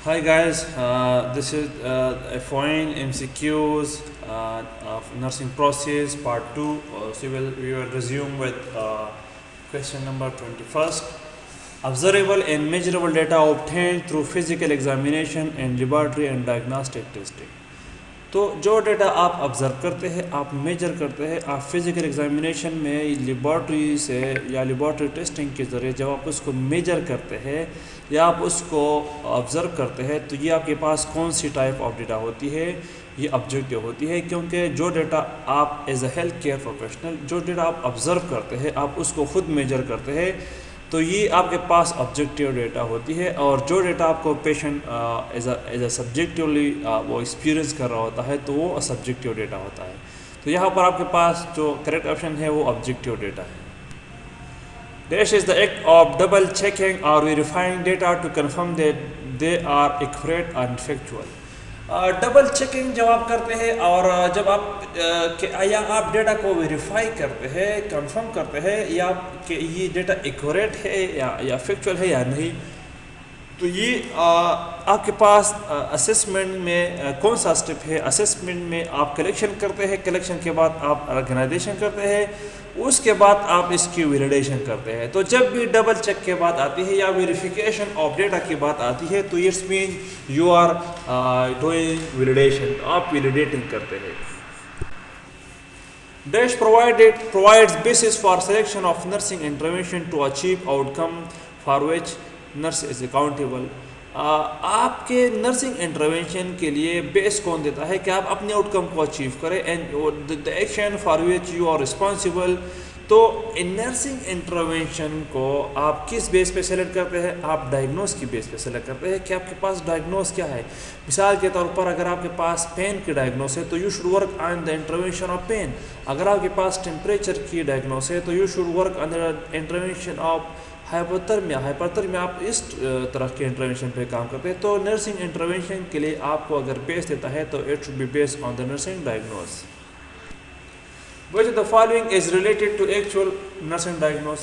Hi guys, this is a fine MCQs of nursing process part 2. We will resume with question number 21st. Observable and measurable data obtained through physical examination and laboratory and diagnostic testing. तो जो data आप observe करते हैं, आप major करते हैं, आप physical examination में लेबॉर्ट्री से या लेबॉर्ट्री टेस्टिंग के ज़रिए जब आप उसको मेजर करते हैं या आप उसको ऑब्ज़र्व करते हैं, तो ये आपके पास कौन सी टाइप ऑफ डेटा होती है, ये ऑब्जेक्टिव होती है। क्योंकि जो डेटा आप as a health care professional जो डेटा आप ऑब्ज़र्व करते हैं, आप उसको ख़ुद मेजर करते हैं, तो ये आपके पास ऑब्जेक्टिव डेटा होती है। और जो डेटा आपको पेशेंट एज ए सब्जेक्टिवली वो एक्सपीरियंस कर रहा होता है, तो वो सब्जेक्टिव डेटा होता है। तो यहाँ पर आपके पास जो करेक्ट ऑप्शन है वो ऑब्जेक्टिव डेटा है। Dash is the act of double checking और verifying data to confirm that they are accurate and factual. Double checking जब आप करते हैं और जब या आप डेटा को वेरीफाई करते हैं, कंफर्म करते हैं या कि ये डेटा एक्यूरेट है या फैक्चुअल है या नहीं, तो ये आपके पास असेसमेंट में कौन सा स्टेप है। असेसमेंट में आप कलेक्शन करते हैं, कलेक्शन के बाद आप ऑर्गेनाइजेशन करते हैं, उसके बाद आप इसकी वैलिडेशन करते हैं। तो जब भी डबल चेक के बाद आती है या वेरिफिकेशन ऑफ डेटा की बात आती है, तो it's mean you are doing validation, आप वैलिडेटिंग करते हैं। Dash provides basis for selection of nursing intervention to achieve outcome for which nurse is accountable। आपके नर्सिंग इंटरवेंशन के लिए बेस कौन देता है कि आप अपने आउटकम को अचीव करें, and the action for which you are responsible. तो इन नर्सिंग इंटरवेंशन को आप किस बेस पे सेलेक्ट करते हैं? आप डायग्नोस की बेस पे सेलेक्ट करते हैं कि आपके पास डायग्नोस क्या है। मिसाल के तौर पर अगर आपके पास पेन की डायग्नोस है, तो you should work on the intervention of pain. अगर आपके पास टेम्परेचर की डायग्नोस है, तो you should work on the intervention of hypothermia. आप इस तरह के इंटरवेंशन पे काम करते हैं। तो नर्सिंग इंटरवेंशन के लिए आपको अगर बेस देता है, तो it should be based on the nursing diagnose. Which of the following is related to actual nursing diagnose?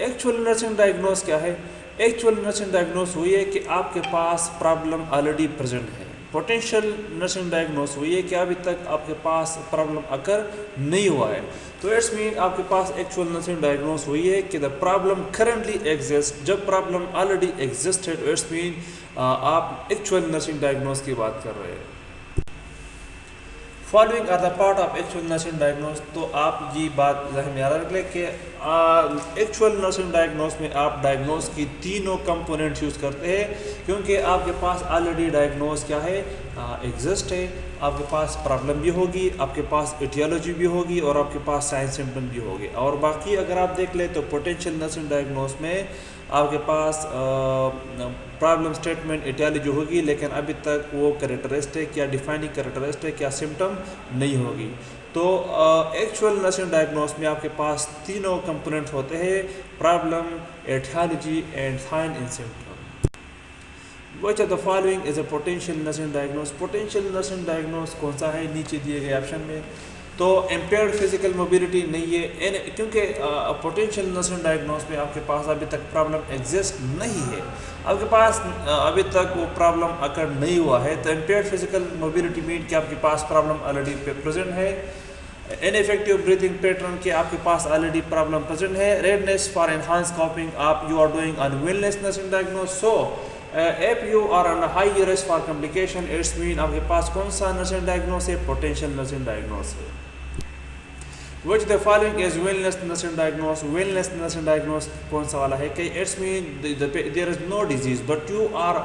Actual nursing diagnose क्या है? एक्चुअल नर्सिंग डायग्नोस हुई है कि आपके पास प्रॉब्लम ऑलरेडी प्रेजेंट है। पोटेंशियल नर्सिंग डायग्नोस हुई है कि अभी तक आपके पास प्रॉब्लम अकर नहीं हुआ है। तो इट्स मीन आपके पास एक्चुअल नर्सिंग डायग्नोस हुई है कि द प्रॉब्लम करंटली एग्जिस्ट। जब problem already existed, it's mean आप एक्चुअल नर्सिंग डायग्नोस की बात कर रहे हैं। Following are the part of actual nursing diagnose. तो आप ये बात जहन में याद रख लें कि एक्चुअल नर्सिंग डायग्नोस में आप डायग्नोस की तीनों कंपोनेंट्स यूज़ करते हैं, क्योंकि आपके पास ऑलरेडी डायग्नोस क्या है, एग्जिस्ट है। आपके पास प्रॉब्लम भी होगी, आपके पास एटियोलॉजी भी होगी और आपके पास साइंस सिम्टम भी होगी। और बाकी अगर आप देख लें तो पोटेंशियल नर्सिंग डायग्नोस में आपके पास प्रॉब्लम स्टेटमेंट एटियोलॉजी होगी, लेकिन अभी तक वो कैरेक्टरिस्टिक या डिफाइनिंग कैरेक्टरिस्टिक या सिम्टम नहीं होगी। तो एक्चुअल नर्सिंग डायग्नोस में आपके पास तीनों कंपोनेंट्स होते हैं, problem, etiology and sign and symptom. Which of the following is a potential nursing diagnose? Potential nursing diagnose कौन सा है? नीचे दिए गए ऑप्शन में तो इम्पेयर्ड फिजिकल मोबिलिटी नहीं है, क्योंकि पोटेंशियल नर्सिंग डायग्नोस में आपके पास अभी तक प्रॉब्लम एग्जिस्ट नहीं है, आपके पास अभी तक वो प्रॉब्लम अकर नहीं हुआ है। तो इम्पेयर्ड फिजिकल मोबिलिटी मीन कि आपके पास प्रॉब्लम ऑलरेडी प्रेजेंट है। इनइफेक्टिव ब्रीथिंग पैटर्न के आपके पास ऑलरेडी प्रॉब्लम प्रेजेंट है। रेडनेस फॉर एनहांस कॉपिंग, आप you are doing on wellness nursing diagnose. So if you are on a high risk for complication, it's mean आपके पास कौन सा nursing diagnose है? Potential nursing diagnose है। Which the following is wellness nursing diagnose? Wellness nursing diagnose कौन सा वाला है कि it's mean there is no disease but you are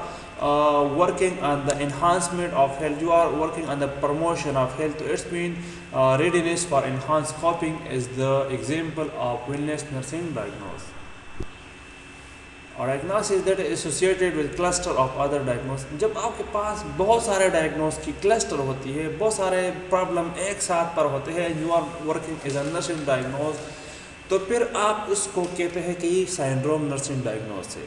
working on the enhancement of health, you are working on the promotion of health. It's mean readiness for enhanced coping is the example of wellness nursing diagnose. और diagnosis that associated with cluster of other diagnose. जब आपके पास बहुत सारे diagnose की cluster होती है, बहुत सारे प्रॉब्लम एक साथ पर होते हैं, you are working as a nursing diagnose, तो फिर आप उसको कहते हैं कि ये सिंड्रोम नर्सिंग डायग्नोस है।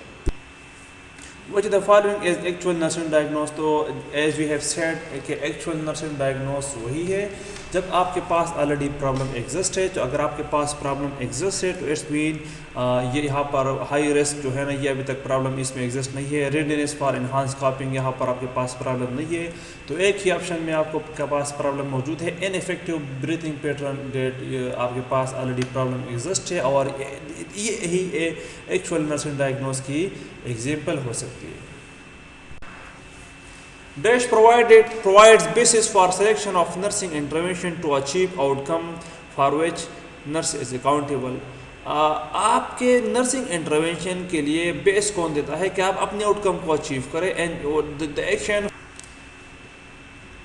Which the following is actual nursing diagnose? तो as we have said कि actual nursing diagnose वही है जब आपके पास ऑलरेडी प्रॉब्लम एग्जिस्ट है। तो अगर आपके पास प्रॉब्लम एग्जिस्ट है तो इट्स मीन ये यहाँ पर हाई रिस्क जो है ना, ये अभी तक प्रॉब्लम इसमें एग्जिस्ट नहीं है। रेडीनेस फॉर इनहांस कॉपिंग, यहाँ पर आपके पास प्रॉब्लम नहीं है। तो एक ही ऑप्शन में आपको के पास प्रॉब्लम मौजूद है। इनइफेक्टिव ब्रीथिंग पैटर्न डेट आपके पास ऑलरेडी प्रॉब्लम एग्जिस्ट है और ये ही एक्चुअल नर्सिंग डायग्नोस की एग्जाम्पल हो सकती है। Dash provides basis for selection of nursing intervention to achieve outcome for which nurse is accountable। आपके नर्सिंग इंटरवेंशन के लिए बेस कौन देता है कि आप अपने आउटकम को अचीव करें। And the action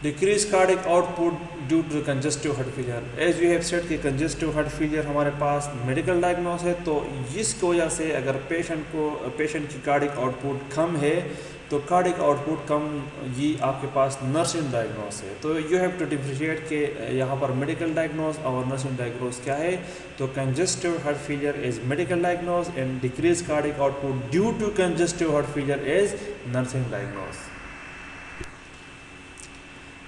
decrease cardiac output due to congestive heart failure. As we have said कि कंजेस्टिव हार्ट फेलियर हमारे पास मेडिकल डायग्नोस है। तो इसकी वजह से अगर पेशेंट की कार्डिक आउटपुट कम है तो कार्डिक आउटपुट कम ये आपके पास नर्सिंग डायग्नोस है। तो यू हैव टू डिफरेंशिएट कि यहाँ पर मेडिकल डायग्नोस और नर्सिंग डायग्नोस क्या है। तो congestive heart failure is medical diagnose and decrease cardiac output due to congestive heart failure is nursing diagnose.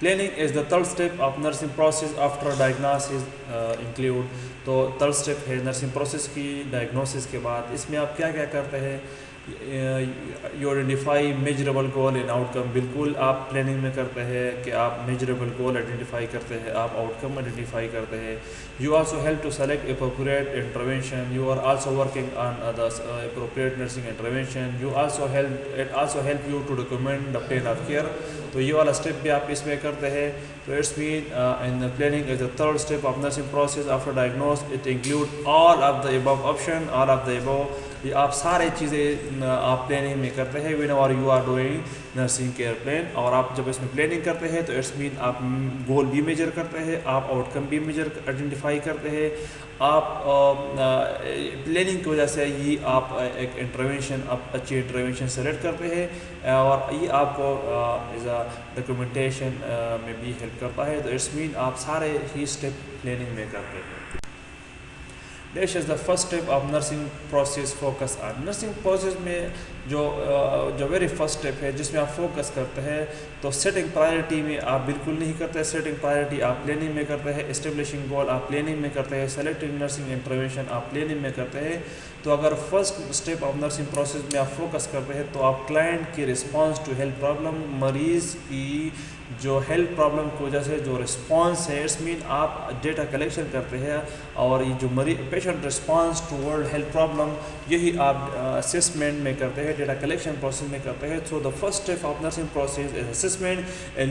Planning is the third step of nursing process after diagnosis include। तो third step है nursing process की diagnosis के बाद। इसमें आप क्या क्या करते हैं? You identify measurable goal and outcome. बिल्कुल आप प्लानिंग में करते हैं कि आप मेजरेबल गोल आइडेंटिफाई करते हैं, आप आउटकम आइडेंटिफाई करते हैं। You also help to select appropriate intervention. You are also working on the appropriate nursing intervention. You also help you to document the plan of care. तो ये वाला स्टेप भी आप इसमें करते हैं। तो it's mean in planning is the third step of nursing process after diagnose. It include all of the above option, all of the above. ये आप सारे चीज़ें आप प्लानिंग में करते हैं whenever you are doing nursing care plan. और आप जब इसमें प्लानिंग करते हैं तो इट्स मीन आप गोल भी मेजर करते हैं, आप आउटकम भी मेजर आइडेंटिफाई करते हैं। आप प्लानिंग की वजह से ये आप एक इंटरवेंशन, आप अच्छी इंटरवेंशन सेलेक्ट करते हैं और ये आपको एज अ डॉक्यूमेंटेशन में भी हेल्प करता है। तो इट्स मीन आप सारे ही स्टेप प्लानिंग में करते हैं। Dash is the first step of nursing process focus on। Nursing process में जो वेरी फर्स्ट स्टेप है जिसमें आप फोकस करते हैं, तो सेटिंग प्रायोरिटी में आप बिल्कुल नहीं करते। सेटिंग प्रायोरिटी आप प्लानिंग में करते हैं। एस्टेब्लिशिंग गोल आप प्लानिंग में करते हैं। सेलेक्टिंग नर्सिंग इंटरवेंशन आप प्लानिंग में करते हैं। तो अगर first step of nursing process में आप फोकस करते हैं तो आप क्लाइंट की रिस्पांस टू हेल्थ प्रॉब्लम, मरीज़ की जो हेल्थ प्रॉब्लम की वजह से जो रिस्पांस है, इट्स मीन आप डेटा कलेक्शन करते हैं और ये जो patient response to world health problem यही आप असेसमेंट में करते हैं, डेटा कलेक्शन प्रोसेस में करते हैं। So the first step of nursing process is assessment in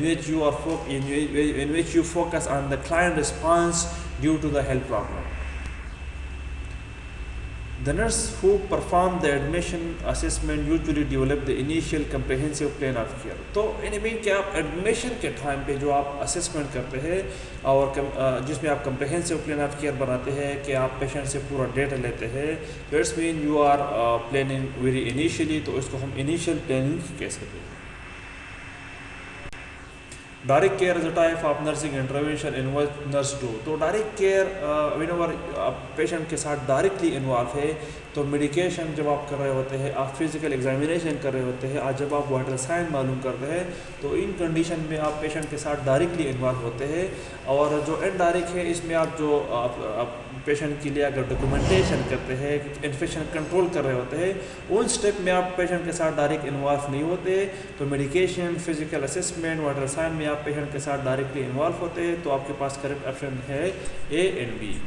which you focus on the client response due to the health problem. The nurse who perform the admission assessment usually develop the initial comprehensive plan of care। तो इनमें क्या आप admission के time पे जो आप assessment करते हैं और जिसमें आप comprehensive plan of care बनाते हैं कि आप पेशेंट से पूरा डेटा लेते हैं, तो it's mean you are planning very initially. तो इसको हम इनिशियल प्लानिंग कह सकते हैं। Direct care is a type of nursing intervention in which nurse do. तो डायरेक्ट केयर व्हेनेवर आप पेशेंट के साथ डायरेक्टली इन्वॉल्व है। तो मेडिकेशन जब आप कर रहे होते हैं, आप फिजिकल एग्जामिनेशन कर रहे होते हैं, आज जब आप वाइटल साइन मालूम करते हैं, तो इन कंडीशन में आप पेशेंट के साथ डायरेक्टली इन्वॉल्व होते हैं। और जो इनडायरेक्ट है इसमें आप जो आप पेशेंट के लिए अगर डॉक्यूमेंटेशन करते हैं, इन्फेक्शन कंट्रोल कर रहे होते हैं, उन स्टेप में आप पेशेंट के साथ डायरेक्ट इन्वॉल्व नहीं होते। तो medication, physical assessment, vital sign में आप पेशेंट के साथ डायरेक्टली इन्वॉल्व होते हैं। तो आपके पास करेक्ट ऑप्शन है A and B.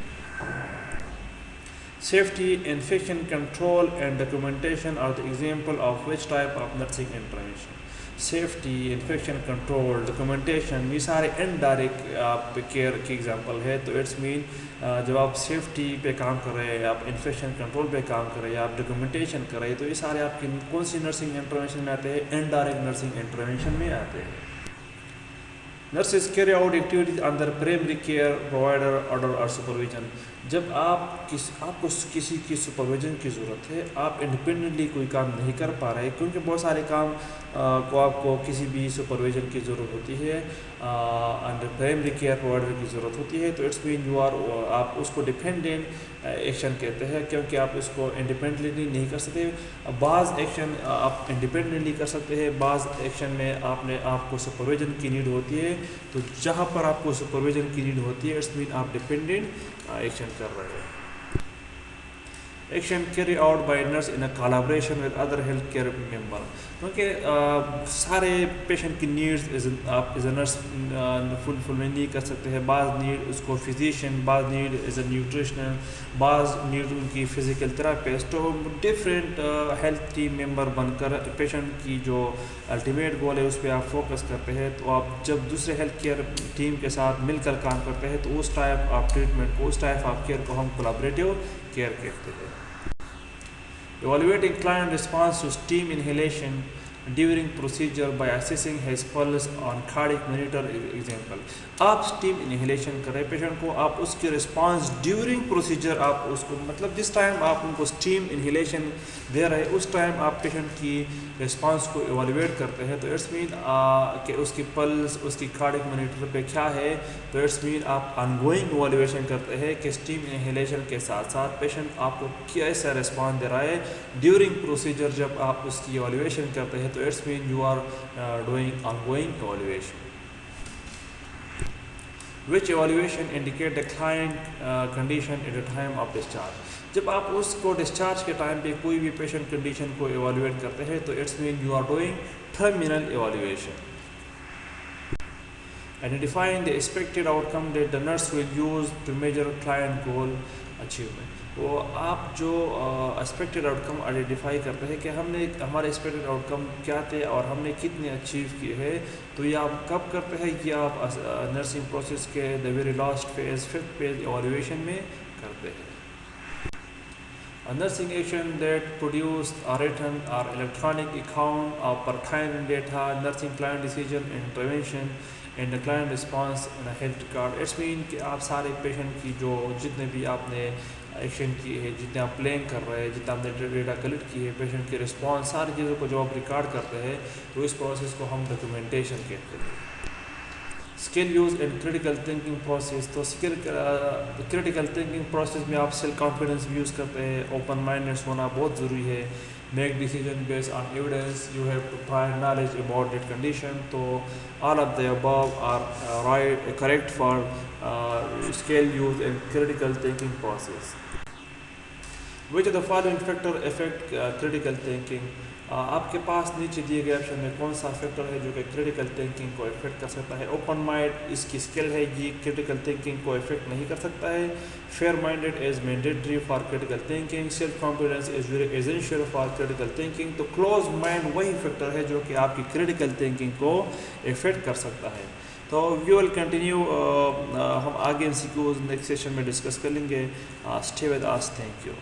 Safety, infection control and documentation are the example of which type of nursing intervention। Safety, infection control, documentation, ये सारे इनडायरेक्ट आप केयर के एग्जांपल है। तो इट्स मीन जब आप सेफ्टी पे काम कर रहे हैं, आप इन्फेक्शन कंट्रोल पे काम कर रहे हैं, आप डॉक्यूमेंटेशन कर रहे हैं, तो ये सारे आपकी कौन सी नर्सिंग इंटरवेंशन में आते हैं? इनडायरेक्ट नर्सिंग इंटरवेंशन में आते हैं। Nurses carry out activities under primary care provider order और सुपरविजन। जब आपको किसी की सुपरविजन की ज़रूरत है, आप इंडिपेंडेंटली कोई काम नहीं कर पा रहे, क्योंकि बहुत सारे काम को आपको किसी भी सुपरविजन की ज़रूरत होती है, अंडर प्राइमरी केयर प्रोवाइडर की ज़रूरत होती है। तो इट्स मीन आप उसको डिपेंडेंट एक्शन कहते हैं, क्योंकि आप इसको इंडिपेंडेंटली नहीं कर सकते। बाज़ एक्शन आप इंडिपेंडेंटली कर सकते हैं, बाज़ एक्शन में आपको सुपरविजन की नीड होती है। तो जहाँ पर आपको सुपरविजन की नीड होती है, इट्स मीन आप डिपेंडेंट एक्शन कर रहे हैं। Action carry out by nurse in a collaboration with other health care member, क्योंकि सारे पेशेंट की नीड्स आप एज अ नर्स फुलफिल नहीं कर सकते हैं। बाज़ नीड उसको फिजिशियन, बाज़ नीड एज अ न्यूट्रिशनल, बाज़ नीड उनकी फ़िज़िकल थेरापिस्ट। तो डिफरेंट हेल्थ टीम मेंबर बनकर पेशेंट की जो अल्टीमेट गोल है उस पर आप फोकस करते हैं। तो आप जब दूसरे हेल्थ केयर टीम के साथ मिलकर काम करते हैं तो उस टाइप ऑफ ट्रीटमेंट को, उस टाइप ऑफ केयर को हम कोलैबोरेटिव केयर कहते हैं। Evaluating client response to steam inhalation during procedure by assessing his pulse on cardiac monitor example। आप स्टीम इनहेलेशन कर रहे हैं पेशेंट को, आप उसकी रिस्पांस ड्यूरिंग प्रोसीजर आप उसको मतलब जिस टाइम आप उनको स्टीम इनहेलेशन दे रहे हैं उस टाइम आप पेशेंट की रिस्पांस को एवेलुएट करते हैं। तो इट्स मीन कि उसकी पल्स, उसकी कार्डियक मॉनिटर पे क्या है। तो इट्स मीन आप ऑनगोइंग एवेलुएशन करते हैं कि स्टीम इनहेलेशन के साथ साथ पेशेंट आपको कैसा रिस्पांस दे रहा है ड्यूरिंग प्रोसीजर। जब आप उसकी एवेलुएशन करते हैं तो it's mean you are doing ongoing evaluation. Which evaluation indicate the client condition at the time of discharge। जब आप उसको डिस्चार्ज के टाइम पे कोई भी पेशेंट कंडीशन को एवेलुएट करते हैं तो it's mean you are doing terminal evaluation. Identifying the expected outcome that the nurse will use to measure client goal achievement। तो आप जो एक्सपेक्टेड आउटकम आइडेंटिफाई करते हैं कि हमने हमारे एक्सपेक्टेड आउटकम क्या थे और हमने कितने अचीव किए हैं। तो ये आप कब करते हैं कि आप नर्सिंग प्रोसेस के the very last phase, 5th phase evaluation में करते हैं। A nursing action that produce a written or electronic account of pertinent data, nursing client decision and intervention and the client response in a health card। It's mean कि आप सारे patient की जो जितने भी आपने एक्शन किए हैं, जितने आप प्लान कर रहे हैं, जितना आपने डेटा कलेक्ट किए हैं, पेशेंट के रिस्पॉन्स, सारी चीज़ों को जो आप रिकॉर्ड करते हैं तो इस प्रोसेस को हम डॉक्यूमेंटेशन कहते हैं। Skill use and critical thinking process. तो स्किल क्रिटिकल थिंकिंग प्रोसेस में आप सेल्फ कॉन्फिडेंस यूज़ करते हैं, ओपन माइंडनेस होना बहुत ज़रूरी है। Make decision based on evidence, you have to find knowledge about that condition. तो all of the above are right correct for skill use and critical thinking process. Which of the following factor affect critical thinking। आपके पास नीचे दिए गए option में कौन सा factor है जो कि क्रिटिकल थिंकिंग को इफेक्ट कर सकता है। ओपन माइंड इसकी स्किल है, ये क्रिटिकल थिंकिंग को इफेक्ट नहीं कर सकता है। Fair minded is mandatory for critical thinking. Self confidence is very essential for critical thinking. तो क्लोज माइंड वही फैक्टर है जो कि आपकी क्रिटिकल थिंकिंग को इफेक्ट कर सकता है। तो वी विल कंटिन्यू, हम आगे MCQs नेक्स्ट सेशन में डिस्कस कर लेंगे। Stay with us, thank you.